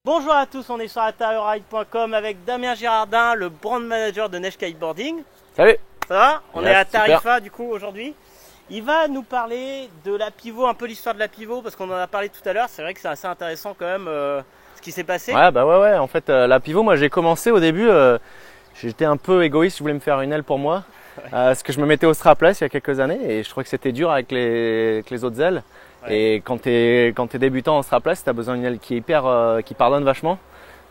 Bonjour à tous, on est sur AtariRide.com avec Damien Girardin, le brand manager de Neige Kiteboarding. Salut. Ça va? On Yes, est à Tarifa super. du coup aujourd'hui. Il va nous parler de la pivot, un peu l'histoire de la pivot parce qu'on en a parlé tout à l'heure. C'est vrai que c'est assez intéressant quand même ce qui s'est passé. Ouais. En fait, la pivot, moi j'ai commencé au début, j'étais un peu égoïste, je voulais me faire une aile pour moi. Parce que je me mettais au strapless il y a quelques années et je trouvais que c'était dur avec les autres ailes. Ouais. Et quand tu es débutant en strapless, tu as besoin d'une aile qui est qui pardonne vachement.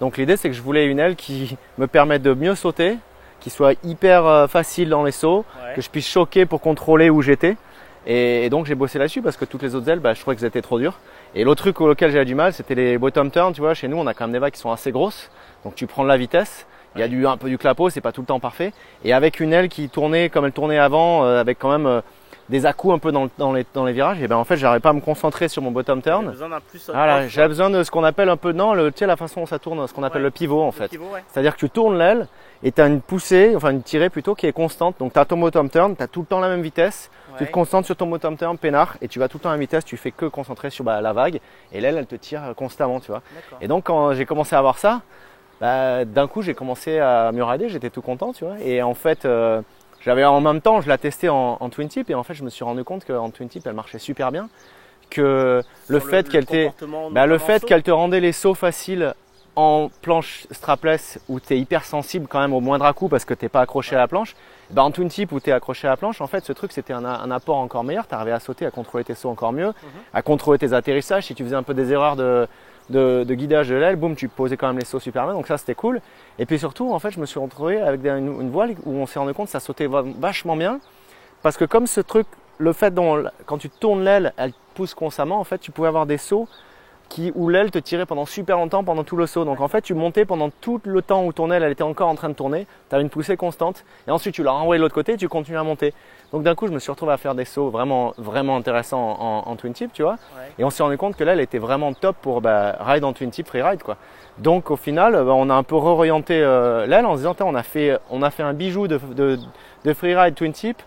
Donc l'idée c'est que je voulais une aile qui me permette de mieux sauter, qui soit hyper facile dans les sauts, Ouais. que je puisse choquer pour contrôler où j'étais. Et donc j'ai bossé là-dessus parce que toutes les autres ailes, je trouvais qu'elles étaient trop dures. Et l'autre truc auquel j'avais du mal, c'était les bottom turns. Tu vois, chez nous, on a quand même des vagues qui sont assez grosses. Donc tu prends de la vitesse. Il y a un peu du clapot, c'est pas tout le temps parfait. Et avec une aile qui tournait comme elle tournait avant, avec quand même des à-coups un peu dans les virages, et ben en fait, j'arrivais pas à me concentrer sur mon bottom J'avais turn. besoin d'un plus Voilà, off, j'avais besoin de ce qu'on appelle un peu, non, tu sais, la façon dont ça tourne, ce qu'on appelle Ouais. le pivot en le fait. pivot, ouais. C'est-à-dire que tu tournes l'aile et tu as une poussée, enfin une tirée plutôt qui est constante. Donc tu as ton bottom turn, tu as tout le temps la même vitesse. Tu Ouais. te concentres sur ton bottom turn peinard et tu vas tout le temps à la même vitesse, tu fais que concentrer sur la vague et l'aile elle te tire constamment, tu vois. D'accord. Et donc quand j'ai commencé à voir ça, d'un coup j'ai commencé à mieux rider, j'étais tout content, tu vois. Et en fait, j'avais en même temps, je l'ai testé en twin tip et en fait je me suis rendu compte qu'en twin tip elle marchait super bien. Que le Sur fait qu'elle comportement, le notamment fait saut. qu'elle te rendait les sauts faciles en planche strapless où tu es hyper sensible quand même au moindre à-coup parce que tu n'es pas accroché à la planche, en twin tip où tu es accroché à la planche, en fait ce truc c'était un apport encore meilleur, tu arrivais à sauter, à contrôler tes sauts encore mieux, à contrôler tes atterrissages, si tu faisais un peu des erreurs de guidage de l'aile, boum, tu posais quand même les sauts super bien, donc ça c'était cool. Et puis surtout en fait je me suis retrouvé avec une voile où on s'est rendu compte que ça sautait vachement bien parce que comme ce truc, le fait dont quand tu tournes l'aile, elle pousse constamment, en fait tu pouvais avoir des sauts où l'aile te tirait pendant super longtemps pendant tout le saut. Donc en fait tu montais pendant tout le temps où ton aile elle était encore en train de tourner, tu avais une poussée constante et ensuite tu l'as renvoyé de l'autre côté et tu continues à monter. Donc d'un coup je me suis retrouvé à faire des sauts vraiment intéressants en twin tip, tu vois. Ouais. Et on s'est rendu compte que l'aile était vraiment top pour ride en twin tip, free ride quoi. Donc au final on a un peu réorienté l'aile en se disant on a fait un bijou de free ride twin tip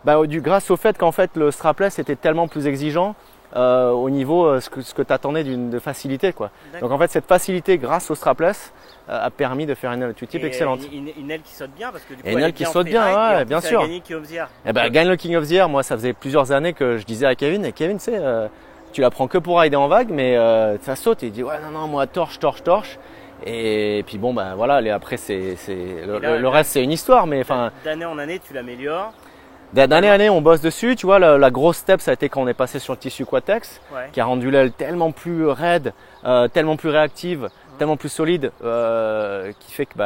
grâce au fait qu'en fait le strapless était tellement plus exigeant au niveau ce que tu attendais de facilité quoi. D'accord. Donc en fait cette facilité grâce au strapless a permis de faire une aile twin tip Et, excellente. Une aile qui saute bien parce que du coup Et une elle aile est qui bien en saute bien, freeride, ouais, et en plus, bien elle a sûr. gagné King of the Year. Gagne le King of the Year, moi ça faisait plusieurs années que je disais à Kevin, et Kevin tu sais, tu la prends que pour rider en vague mais ça saute et il dit ouais non moi torche. Et puis bon voilà, après le reste c'est une histoire mais enfin D'année en année tu l'améliores. d'année en année, on bosse dessus. Tu vois, la grosse step, ça a été quand on est passé sur le tissu Quatex, Ouais. qui a rendu l'aile tellement plus raide, tellement plus réactive, tellement plus solide, qui fait que tu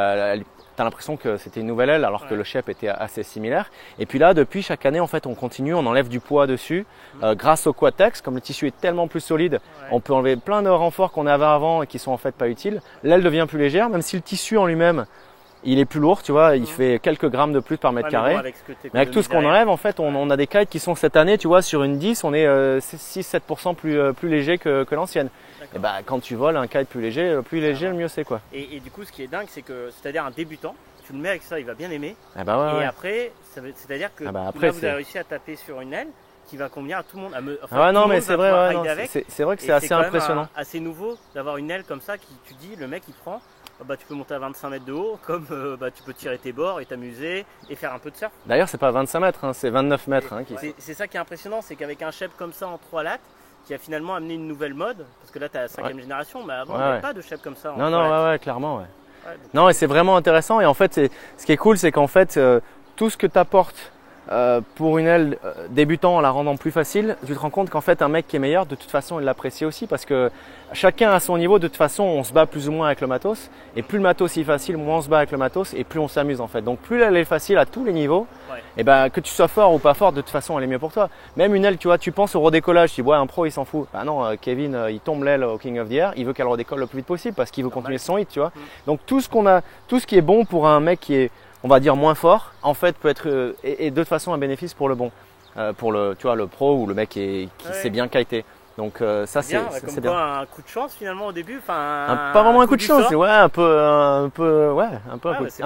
as l'impression que c'était une nouvelle aile alors que le shape était assez similaire. Et puis là, depuis chaque année, en fait, on continue, on enlève du poids dessus. Grâce au Quatex, comme le tissu est tellement plus solide, on peut enlever plein de renforts qu'on avait avant et qui sont en fait pas utiles. L'aile devient plus légère, même si le tissu en lui-même il est plus lourd, tu vois, il fait quelques grammes de plus par mètre Ouais, carré. bon, avec ce que Mais avec tout ce qu'on t'économises enlève, en fait, on a des kites qui sont cette année, tu vois, sur une 10, on est 6-7% plus léger que l'ancienne. Et derrière. quand tu voles un kite plus léger, le mieux c'est quoi. Et du coup, ce qui est dingue, c'est que, c'est-à-dire un débutant, tu le mets avec ça, il va bien aimer. Ah Et ouais. après, c'est-à-dire que Après, là, vous avez réussi à taper sur une aile qui va convenir à tout le monde. Ah ouais, non, tout le mais monde c'est va vrai, pouvoir ouais, rider non, avec. c'est vrai que Et c'est assez quand même impressionnant. assez nouveau d'avoir une aile comme ça qui, tu dis, le mec il prend. Tu peux monter à 25 mètres de haut, comme tu peux tirer tes bords et t'amuser et faire un peu de surf. D'ailleurs, c'est pas 25 mètres, hein, c'est 29 mètres. C'est ça qui est impressionnant, c'est qu'avec un shape comme ça en 3 lattes, qui a finalement amené une nouvelle mode, parce que là tu as la 5e génération, mais avant il n'y avait pas de shape comme ça. Non, ouais, clairement, ouais. Donc, Non, et c'est vraiment intéressant. Et en fait, ce qui est cool, c'est qu'en fait, tout ce que tu apportes pour une aile débutant en la rendant plus facile, tu te rends compte qu'en fait, un mec qui est meilleur, de toute façon, il l'apprécie aussi parce que chacun à son niveau, de toute façon, on se bat plus ou moins avec le matos. Et plus le matos est facile, moins on se bat avec le matos et plus on s'amuse en fait. Donc, plus l'aile est facile à tous les niveaux, et que tu sois fort ou pas fort, de toute façon, elle est mieux pour toi. Même une aile, tu vois, tu penses au redécollage, tu dis, ouais, un pro, il s'en fout. Bah non, Kevin, il tombe l'aile au King of the Air, il veut qu'elle redécolle le plus vite possible parce qu'il veut continuer son hit, tu vois. Donc, tout ce qui est bon pour un mec qui est, on va dire, moins fort, en fait, peut être et de toute façon un bénéfice pour le bon, pour tu vois, le pro ou le mec qui sait bien kiter. Donc ça c'est bien. Un coup de chance finalement au début, pas vraiment un coup de chance, ouais, un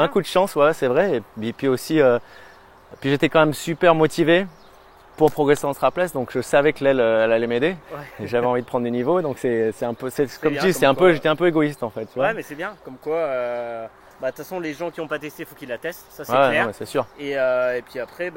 coup de chance, ouais, c'est vrai. Et puis aussi, puis j'étais quand même super motivé pour progresser en strapless, donc je savais que l'aile elle allait m'aider. Ouais. Et j'avais envie de prendre du niveau, donc c'est un peu, comme bien, tu dis, comme quoi, j'étais un peu égoïste en fait. Tu vois. Ouais, mais c'est bien. Comme quoi, de toute façon, les gens qui n'ont pas testé, il faut qu'ils la testent. Ça, c'est Ouais, clair. non, mais c'est sûr. Et puis après,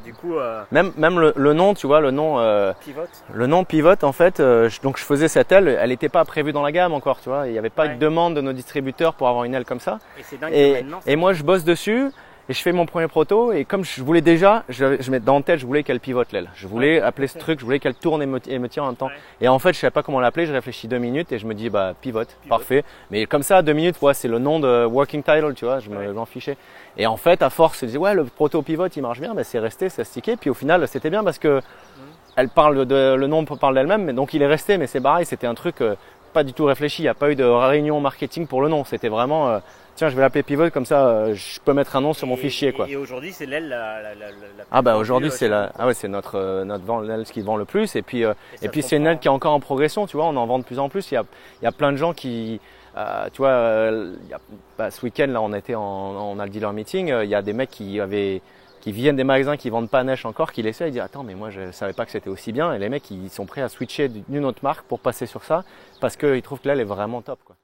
du coup, Même le nom, tu vois, le nom pivote. Le nom Pivot, en fait, donc je faisais cette aile, elle n'était pas prévue dans la gamme encore, tu vois. Il n'y avait pas Ouais. de demande de nos distributeurs pour avoir une aile comme ça. Et c'est dingue que Et, maintenant. et moi, je bosse dessus et je fais mon premier proto. Et comme je voulais déjà, je mets dans la tête, je voulais qu'elle pivote l'aile. Je voulais appeler ce truc, je voulais qu'elle tourne et me tire en même temps. Ouais. Et en fait, je savais pas comment l'appeler. Je réfléchis 2 minutes et je me dis, bah, pivot, parfait. Mais comme ça, 2 minutes, ouais, c'est le nom de working title, tu vois. Je m'en fichais. Et en fait, à force, je disais, ouais, le proto pivot, il marche bien. Ben, c'est resté, ça stické. Puis au final, c'était bien parce que elle parle le nom parle d'elle-même, mais donc il est resté. Mais c'est pareil, c'était un truc pas du tout réfléchi. Il n'y a pas eu de réunion marketing pour le nom. C'était vraiment, tiens, je vais l'appeler Pivot comme ça, je peux mettre un nom sur mon fichier, quoi. Et aujourd'hui, c'est l'aile la Ah bah plus aujourd'hui vendue, c'est c'est notre l'aile qui vend le plus. Et puis ça c'est une aile qui est encore en progression. Tu vois, on en vend de plus en plus. Il y a plein de gens qui tu vois, ce week-end là, on a le dealer meeting. Il y a des mecs qui viennent des magasins qui vendent pas Neige encore, qui l'essayent, ils disent attends mais moi je savais pas que c'était aussi bien, et les mecs ils sont prêts à switcher d'une autre marque pour passer sur ça parce qu'ils trouvent que l'aile est vraiment top, quoi.